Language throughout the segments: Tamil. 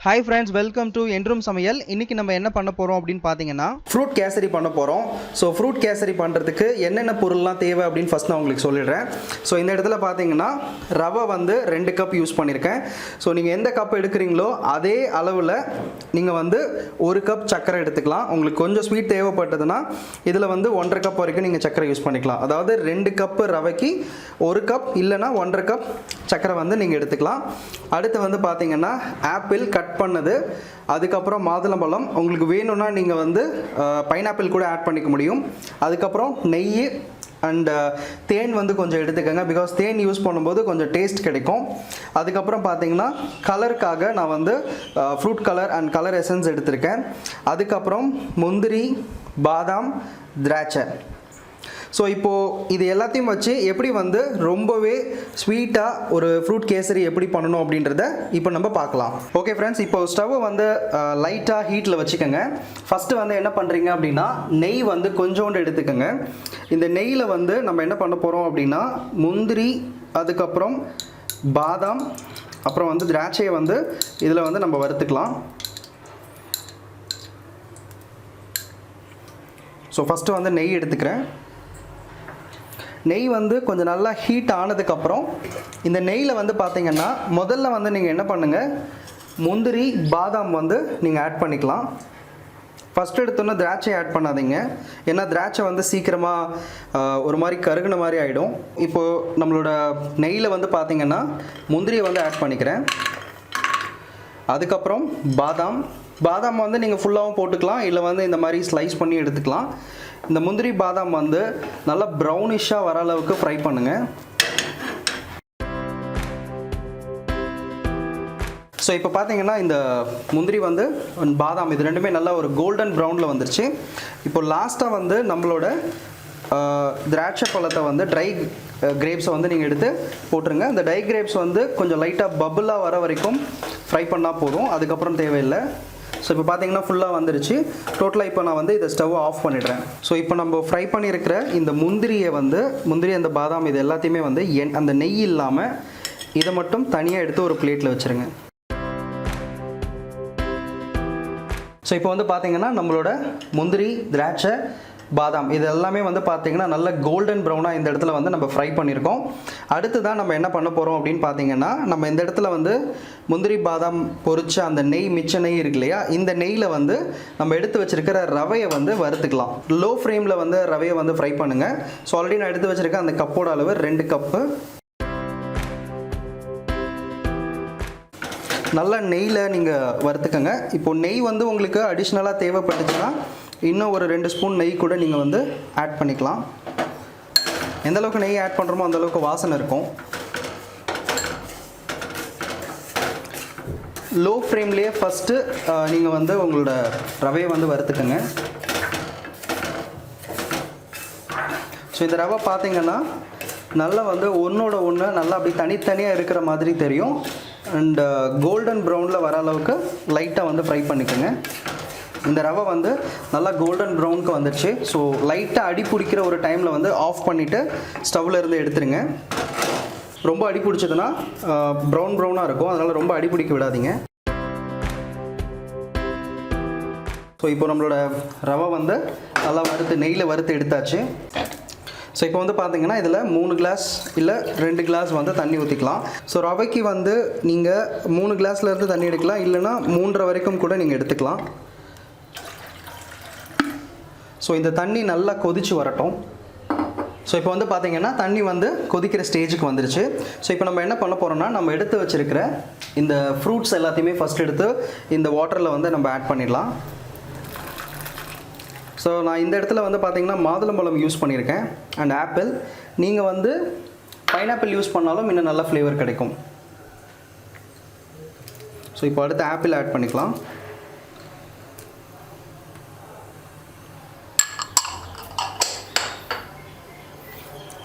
ஹாய் ஃப்ரெண்ட்ஸ், வெல்கம் டு என்றும் சமையல். இன்றைக்கி நம்ம என்ன பண்ண போகிறோம் அப்படின்னு பார்த்தீங்கன்னா ஃப்ரூட் கேசரி பண்ண போகிறோம். ஸோ ஃப்ரூட் கேசரி பண்ணுறதுக்கு என்னென்ன பொருள்லாம் தேவை அப்படின்னு ஃபஸ்ட் நான் உங்களுக்கு சொல்லிடுறேன். ஸோ இந்த இடத்துல பார்த்தீங்கன்னா ரவை வந்து 2 கப் யூஸ் பண்ணியிருக்கேன். ஸோ நீங்கள் எந்த கப் எடுக்கிறீங்களோ அதே அளவில் நீங்கள் வந்து 1 கப் சர்க்கரை எடுத்துக்கலாம். உங்களுக்கு கொஞ்சம் ஸ்வீட் தேவைப்பட்டதுன்னா இதில் வந்து 1.5 கப் வரைக்கும் நீங்கள் சர்க்கரை யூஸ் பண்ணிக்கலாம். அதாவது 2 கப்பு ரவைக்கு 1 கப் இல்லைனா 1.5 கப் சர்க்கரை வந்து நீங்கள் எடுத்துக்கலாம். அடுத்து வந்து பார்த்தீங்கன்னா ஆப்பிள் கட் பண்ணது, அதுக்கப்புறம் மாதுளம்பழம், உங்களுக்கு வேணும்னா நீங்கள் வந்து பைனாப்பிள் கூட ஆட் பண்ணிக்க முடியும். அதுக்கப்புறம் நெய் அண்ட் தேன் வந்து கொஞ்சம் எடுத்துக்கோங்க, பிகாஸ் தேன் யூஸ் பண்ணும்போது கொஞ்சம் டேஸ்ட் கிடைக்கும். அதுக்கப்புறம் பார்த்தீங்கன்னா கலருக்காக நான் வந்து fruit colour and colour essence எடுத்திருக்கேன். அதுக்கப்புறம் முந்திரி, பாதாம், திராட்சை. ஸோ இப்போது இது எல்லாத்தையும் வச்சு எப்படி வந்து ரொம்பவே ஸ்வீட்டாக ஒரு ஃப்ரூட் கேசரி எப்படி பண்ணணும் அப்படின்றத இப்போ நம்ம பார்க்கலாம். ஓகே ஃப்ரெண்ட்ஸ், இப்போ ஸ்டவ்வை வந்து லைட்டாக ஹீட்டில் வச்சுக்கோங்க. ஃபஸ்ட்டு வந்து என்ன பண்ணுறீங்க அப்படின்னா நெய் வந்து கொஞ்சோண்டு எடுத்துக்கோங்க. இந்த நெய்யில் வந்து நம்ம என்ன பண்ண போகிறோம் அப்படின்னா முந்திரி, அதுக்கப்புறம் பாதாம், அப்புறம் வந்து திராட்சையை வந்து இதில் வந்து நம்ம வறுத்துக்கலாம். ஸோ ஃபஸ்ட்டு வந்து நெய் எடுத்துக்கிறேன். நெய் வந்து கொஞ்சம் நல்லா ஹீட் ஆனதுக்கப்புறம் இந்த நெய்யில் வந்து பார்த்திங்கன்னா முதல்ல வந்து நீங்கள் என்ன பண்ணுங்கள், முந்திரி, பாதாம் வந்து நீங்கள் ஆட் பண்ணிக்கலாம். ஃபஸ்ட்டு எடுத்தோன்னே திராட்சை ஆட் பண்ணாதீங்க, ஏன்னா திராட்சை வந்து சீக்கிரமாக ஒரு மாதிரி கருகுன மாதிரி ஆகிடும். இப்போது நம்மளோட நெய்யில் வந்து பார்த்திங்கன்னா முந்திரியை வந்து ஆட் பண்ணிக்கிறேன். அதுக்கப்புறம் பாதாம் வந்து நீங்கள் ஃபுல்லாகவும் போட்டுக்கலாம், இல்லை வந்து இந்த மாதிரி ஸ்லைஸ் பண்ணி எடுத்துக்கலாம். இந்த முந்திரி பாதாம் வந்து நல்லா ப்ரௌனிஷாக வர அளவுக்கு ஃப்ரை பண்ணுங்கள். ஸோ இப்போ பார்த்தீங்கன்னா இந்த முந்திரி வந்து பாதாம் இது ரெண்டுமே நல்லா ஒரு கோல்டன் ப்ரௌனில் வந்துருச்சு. இப்போ லாஸ்ட்டாக வந்து நம்மளோட திராட்சை பழத்தை வந்து ட்ரை கிரேப்ஸை வந்து நீங்கள் எடுத்து போட்டுருங்க. இந்த ட்ரை கிரேப்ஸ் வந்து கொஞ்சம் லைட்டாக பபுளாக வர வரைக்கும் ஃப்ரை பண்ணால் போதும், அதுக்கப்புறம் தேவையில்லை. ஸோ இப்போ பார்த்தீங்கன்னா ஃபுல்லாக வந்துருச்சு. டோட்டலாக இப்போ நான் வந்து இதை ஸ்டவ்வை ஆஃப் பண்ணிடுறேன். ஸோ இப்போ நம்ம ஃப்ரை பண்ணியிருக்கிற இந்த முந்திரி அந்த பாதாம் இது எல்லாத்தையுமே வந்து அந்த நெய் இல்லாமல் இதை மட்டும் தனியாக எடுத்து ஒரு பிளேட்டில் வச்சுருங்க. ஸோ இப்போ வந்து பார்த்தீங்கன்னா நம்மளோட முந்திரி, திராட்சை, பாதாம் இது எல்லாமே வந்து பார்த்திங்கன்னா நல்ல கோல்டன் ப்ரௌனாக இந்த இடத்துல வந்து நம்ம ஃப்ரை பண்ணியிருக்கோம். அடுத்து தான் நம்ம என்ன பண்ண போகிறோம் அப்படின்னு பார்த்தீங்கன்னா நம்ம இந்த இடத்துல வந்து முந்திரி, பாதாம் பொரிச்ச அந்த நெய், மிச்ச நெய் இருக்கு இல்லையா, இந்த நெய்யில் வந்து நம்ம எடுத்து வச்சுருக்கிற ரவையை வந்து வறுத்துக்கலாம். லோ ஃப்ளேமில் வந்து ரவையை வந்து ஃப்ரை பண்ணுங்கள். ஸோ ஆல்ரெடி நான் எடுத்து வச்சுருக்கேன் அந்த கப்போட அளவு 2 கப்பு. நல்லா நெய்யில் நீங்கள் வறுத்துக்கங்க. இப்போது நெய் வந்து உங்களுக்கு அடிஷ்னலாக தேவைப்பட்டுச்சுன்னா இன்னும் ஒரு 2 ஸ்பூன் நெய் கூட நீங்கள் வந்து ஆட் பண்ணிக்கலாம். எந்தளவுக்கு நெய் ஆட் பண்ணுறோமோ அந்தளவுக்கு வாசனை இருக்கும். லோ ஃப்ளேம்லேயே ஃபஸ்ட்டு நீங்கள் வந்து உங்களோட ரவையை வந்து வறுத்துக்கங்க. ஸோ இந்த ரவை பார்த்தீங்கன்னா நல்லா வந்து ஒன்றோட ஒன்று நல்லா அப்படி தனித்தனியாக இருக்கிற மாதிரி தெரியும். அண்ட் கோல்டன் ப்ரௌனில் வர அளவுக்கு லைட்டாக வந்து ஃப்ரை பண்ணிக்கோங்க. இந்த ரவை வந்து நல்லா கோல்டன் ப்ரௌனுக்கு வந்துடுச்சு. ஸோ லைட்டாக அடி பிடிக்கிற ஒரு டைமில் வந்து ஆஃப் பண்ணிவிட்டு ஸ்டவ்வில் இருந்து எடுத்துருங்க. ரொம்ப அடி பிடிச்சதுன்னா ப்ரௌனாக இருக்கும், அதனால் ரொம்ப அடி பிடிக்க விடாதீங்க. ஸோ இப்போ நம்மளோட ரவை வந்து நல்லா நெய்யில் வறுத்து எடுத்தாச்சு. ஸோ இப்போ வந்து பார்த்தீங்கன்னா இதில் 3 கிளாஸ் இல்லை 2 கிளாஸ் வந்து தண்ணி ஊற்றிக்கலாம். ஸோ ரவைக்கு வந்து நீங்கள் 3 கிளாஸ்லேருந்து தண்ணி எடுக்கலாம், இல்லைனா 3.5 வரைக்கும் கூட நீங்கள் எடுத்துக்கலாம். ஸோ இந்த தண்ணி நல்லா கொதித்து வரட்டும். ஸோ இப்போ வந்து பார்த்திங்கன்னா தண்ணி வந்து கொதிக்கிற ஸ்டேஜுக்கு வந்துருச்சு. ஸோ இப்போ நம்ம என்ன பண்ண போகிறோம்னா நம்ம எடுத்து வச்சுருக்கிற இந்த ஃப்ரூட்ஸ் எல்லாத்தையுமே ஃபஸ்ட் எடுத்து இந்த வாட்டரில் வந்து நம்ம ஆட் பண்ணிடலாம். ஸோ நான் இந்த இடத்துல வந்து பார்த்திங்கன்னா மாதுளம்பழம் யூஸ் பண்ணியிருக்கேன் அண்ட் ஆப்பிள். நீங்கள் வந்து பைனாப்பிள் யூஸ் பண்ணாலும் இன்னும் நல்ல ஃப்ளேவர் கிடைக்கும். ஸோ இப்போ அடுத்து ஆப்பிள் ஆட் பண்ணிக்கலாம்.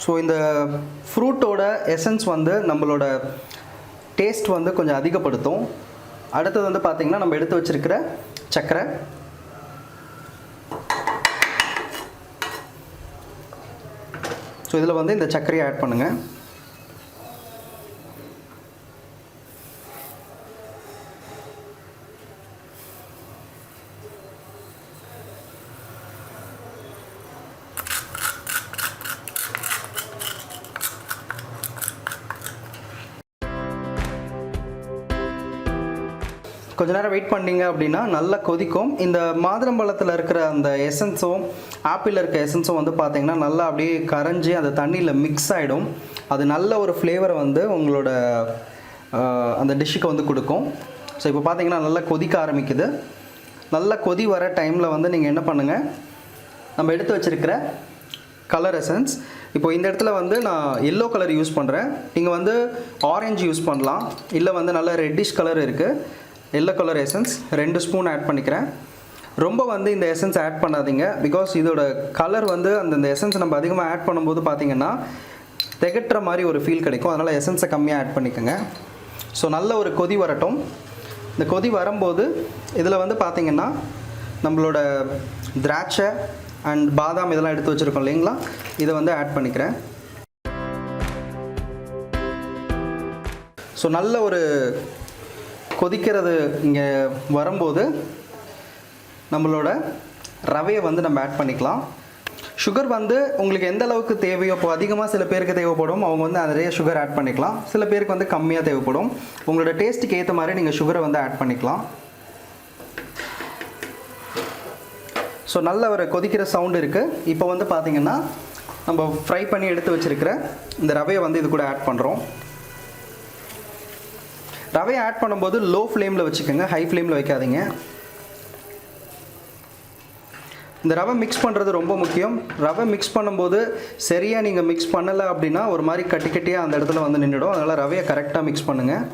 ஸோ இந்த ஃப்ரூட்டோட எசன்ஸ் வந்து நம்மளோட டேஸ்ட் வந்து கொஞ்சம் அதிகப்படுத்தும். அடுத்தது வந்து பார்த்திங்கன்னா நம்ம எடுத்து வச்சுருக்கிற சர்க்கரை, ஸோ இதில் வந்து இந்த சர்க்கரையை ஆட் பண்ணுங்கள். கொஞ்ச நேரம் வெயிட் பண்ணிங்க அப்படின்னா நல்லா கொதிக்கும். இந்த மாதுளம்பழத்தில் இருக்கிற அந்த எசன்ஸும் ஆப்பிளில் இருக்க எசன்ஸும் வந்து பார்த்திங்கன்னா நல்லா அப்படியே கரைஞ்சி அந்த தண்ணியில் மிக்ஸ் ஆகிடும். அது நல்ல ஒரு ஃப்ளேவரை வந்து உங்களோட அந்த டிஷ்ஷுக்கு வந்து கொடுக்கும். ஸோ இப்போ பார்த்தீங்கன்னா நல்லா கொதிக்க ஆரம்பிக்குது. நல்லா கொதி வர டைமில் வந்து நீங்கள் என்ன பண்ணுங்கள், நம்ம எடுத்து வச்சுருக்கிற கலர் எசன்ஸ், இப்போ இந்த இடத்துல வந்து நான் எல்லோ கலர் யூஸ் பண்ணுறேன். நீங்கள் வந்து ஆரஞ்சு யூஸ் பண்ணலாம், இல்லை வந்து நல்ல ரெட்டிஷ் கலர் இருக்குது. Yellow colour essence 2 spoon add பண்ணிக்கிறேன். ரொம்ப வந்து இந்த எசன்ஸ் ஆட் பண்ணாதீங்க, பிகாஸ் இதோட கலர் வந்து அந்த எசன்ஸ் நம்ம அதிகமாக ஆட் பண்ணும்போது பார்த்திங்கன்னா திகட்டுற மாதிரி ஒரு ஃபீல் கிடைக்கும். அதனால் எசன்ஸை கம்மியாக ஆட் பண்ணிக்கோங்க. ஸோ நல்ல ஒரு கொதி வரட்டும். இந்த கொதி வரும்போது இதில் வந்து பார்த்திங்கன்னா நம்மளோட திராட்சை அண்ட் பாதாம் இதெல்லாம் எடுத்து வச்சுருக்கோம் இல்லைங்களா, இதை வந்து ஆட் பண்ணிக்கிறேன். ஸோ நல்ல ஒரு கொதிக்கிறது இங்கே வரும்போது நம்மளோட ரவையை வந்து நம்ம ஆட் பண்ணிக்கலாம். சுகர் வந்து உங்களுக்கு எந்த அளவுக்கு தேவையோ, இப்போ அதிகமாக சில பேருக்கு தேவைப்படும், அவங்க வந்து நிறைய சுகர் ஆட் பண்ணிக்கலாம். சில பேருக்கு வந்து கம்மியாக தேவைப்படும். உங்களோட டேஸ்ட்டுக்கு ஏற்ற மாதிரி நீங்கள் சுகரை வந்து ஆட் பண்ணிக்கலாம். ஸோ நல்ல ஒரு கொதிக்கிற சவுண்டு இருக்குது. இப்போ வந்து பார்த்திங்கன்னா நம்ம ஃப்ரை பண்ணி எடுத்து வச்சுருக்கிற இந்த ரவையை வந்து இது கூட ஆட் பண்ணுறோம். ரவையை ஆட் பண்ணும்போது லோ ஃப்ளேமில் வச்சுக்கோங்க, ஹை ஃப்ளேமில் வைக்காதீங்க. இந்த ரவை மிக்ஸ் பண்ணுறது ரொம்ப முக்கியம். ரவை மிக்ஸ் பண்ணும்போது சரியாக நீங்கள் மிக்ஸ் பண்ணலை அப்படின்னா ஒரு மாதிரி கட்டி கட்டியாக அந்த இடத்துல வந்து நின்றுடும். அதனால் ரவையை கரெக்டாக மிக்ஸ் பண்ணுங்கள்.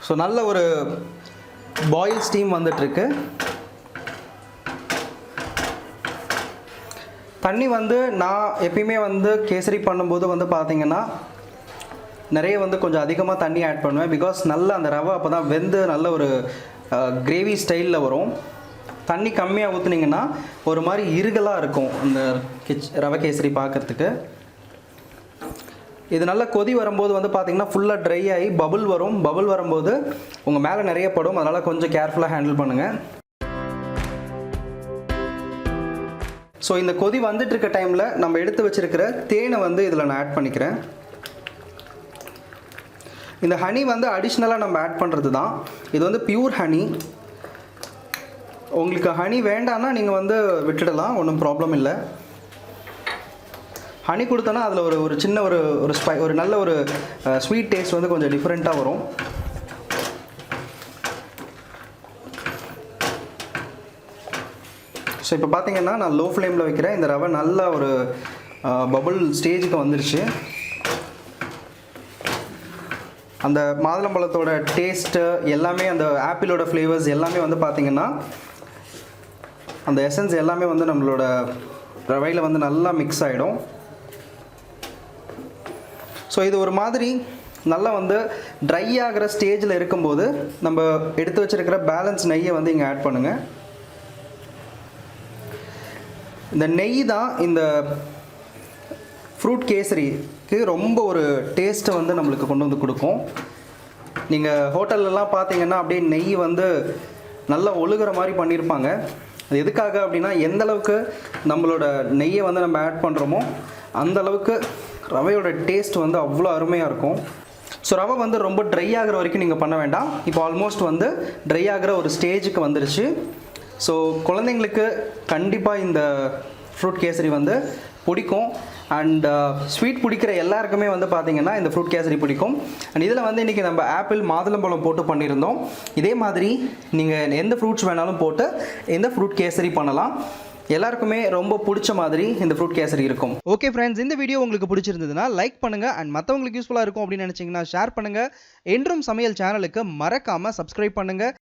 ஸோ நல்ல ஒரு பாயில் ஸ்டீம் வந்துட்டுருக்கு. தண்ணி வந்து நான் எப்பயுமே வந்து கேசரி பண்ணும்போது வந்து பார்த்திங்கன்னா நிறைய வந்து கொஞ்சம் அதிகமாக தண்ணி ஆட் பண்ணுவேன். பிகாஸ் நல்லா அந்த ரவை அப்போ தான் வெந்து நல்ல ஒரு கிரேவி ஸ்டைலில் வரும். தண்ணி கம்மியாக ஊற்றுனீங்கன்னா ஒரு மாதிரி இருகலாக இருக்கும் இந்த ரவை கேசரி பார்க்குறதுக்கு. இது நல்லா கொதி வரும்போது வந்து பார்த்திங்கன்னா ஃபுல்லாக ட்ரை ஆகி பபுள் வரும். பபுள் வரும்போது உங்கள் மேலே நிறைய படும். அதனால் கொஞ்சம் கேர்ஃபுல்லாக ஹேண்டில் பண்ணுங்கள். ஸோ இந்த கொதி வந்துட்டு இருக்க டைமில் நம்ம எடுத்து வச்சுருக்கிற தேனை வந்து இதில் நான் ஆட் பண்ணிக்கிறேன். இந்த ஹனி வந்து அடிஷ்னலாக நம்ம ஆட் பண்ணுறது தான். இது வந்து பியூர் ஹனி. உங்களுக்கு ஹனி வேண்டான்னா நீங்கள் வந்து விட்டுடலாம், ஒன்றும் ப்ராப்ளம் இல்லை. ஹனி கொடுத்தோன்னா அதில் ஒரு சின்ன ஒரு நல்ல ஒரு ஸ்வீட் டேஸ்ட் வந்து கொஞ்சம் டிஃப்ரெண்ட்டாக வரும். ஸோ இப்போ பார்த்தீங்கன்னா நான் லோ ஃப்ளேமில் வைக்கிறேன். இந்த ரவை நல்ல ஒரு பபுள் ஸ்டேஜுக்கு வந்துருச்சு. அந்த மாதுளம்பழத்தோட டேஸ்ட்டு எல்லாமே, அந்த ஆப்பிளோட ஃப்ளேவர்ஸ் எல்லாமே வந்து பார்த்திங்கன்னா அந்த எசன்ஸ் எல்லாமே வந்து நம்மளோட ரவையில் வந்து நல்லா மிக்ஸ் ஆகிடும். ஸோ இது ஒரு மாதிரி நல்லா வந்து ட்ரை ஆகிற ஸ்டேஜில் இருக்கும்போது நம்ம எடுத்து வச்சுருக்கிற பேலன்ஸ் நெய்யை வந்து இங்கே ஆட் பண்ணுங்கள். இந்த நெய் தான் இந்த ஃப்ரூட் கேசரிக்கு ரொம்ப ஒரு டேஸ்ட்டை வந்து நம்மளுக்கு கொண்டு வந்து கொடுக்கும். நீங்கள் ஹோட்டல்லலாம் பார்த்தீங்கன்னா அப்படியே நெய் வந்து நல்லா ஒழுகிற மாதிரி பண்ணியிருப்பாங்க. அது எதுக்காக அப்படின்னா எந்த அளவுக்கு நம்மளோட நெய்யை வந்து நம்ம ஆட் பண்ணுறோமோ அந்த அளவுக்கு ரவையோட டேஸ்ட் வந்து அவ்வளோ அருமையாக இருக்கும். ஸோ ரவை வந்து ரொம்ப ட்ரை ஆகிற வரைக்கும் நீங்கள் பண்ண வேண்டாம். இப்போ ஆல்மோஸ்ட் வந்து ட்ரை ஆகிற ஒரு ஸ்டேஜுக்கு வந்துருச்சு. ஸோ குழந்தைங்களுக்கு கண்டிப்பாக இந்த ஃப்ரூட் கேசரி வந்து பிடிக்கும். அண்ட் ஸ்வீட் பிடிக்கிற எல்லாருக்குமே வந்து பார்த்திங்கன்னா இந்த ஃப்ரூட் கேசரி பிடிக்கும். அண்ட் இதில் வந்து இன்றைக்கி நம்ம ஆப்பிள் மாதுளம்பழம் போட்டு பண்ணியிருந்தோம். இதே மாதிரி நீங்கள் எந்த ஃப்ரூட்ஸ் வேணாலும் போட்டு இந்த ஃப்ரூட் கேசரி பண்ணலாம். எல்லாருக்குமே ரொம்ப பிடிச்ச மாதிரி இந்த ஃப்ரூட் கேசரி இருக்கும். ஓகே ஃப்ரெண்ட்ஸ், இந்த வீடியோ உங்களுக்கு பிடிச்சிருந்ததுன்னா லைக் பண்ணுங்கள். அண்ட் மற்றவங்களுக்கு யூஸ்ஃபுல்லாக இருக்கும் அப்படின்னு நினச்சிங்கன்னா ஷேர் பண்ணுங்கள். என்றும் சமையல் சேனலுக்கு மறக்காமல் சப்ஸ்கிரைப் பண்ணுங்கள்.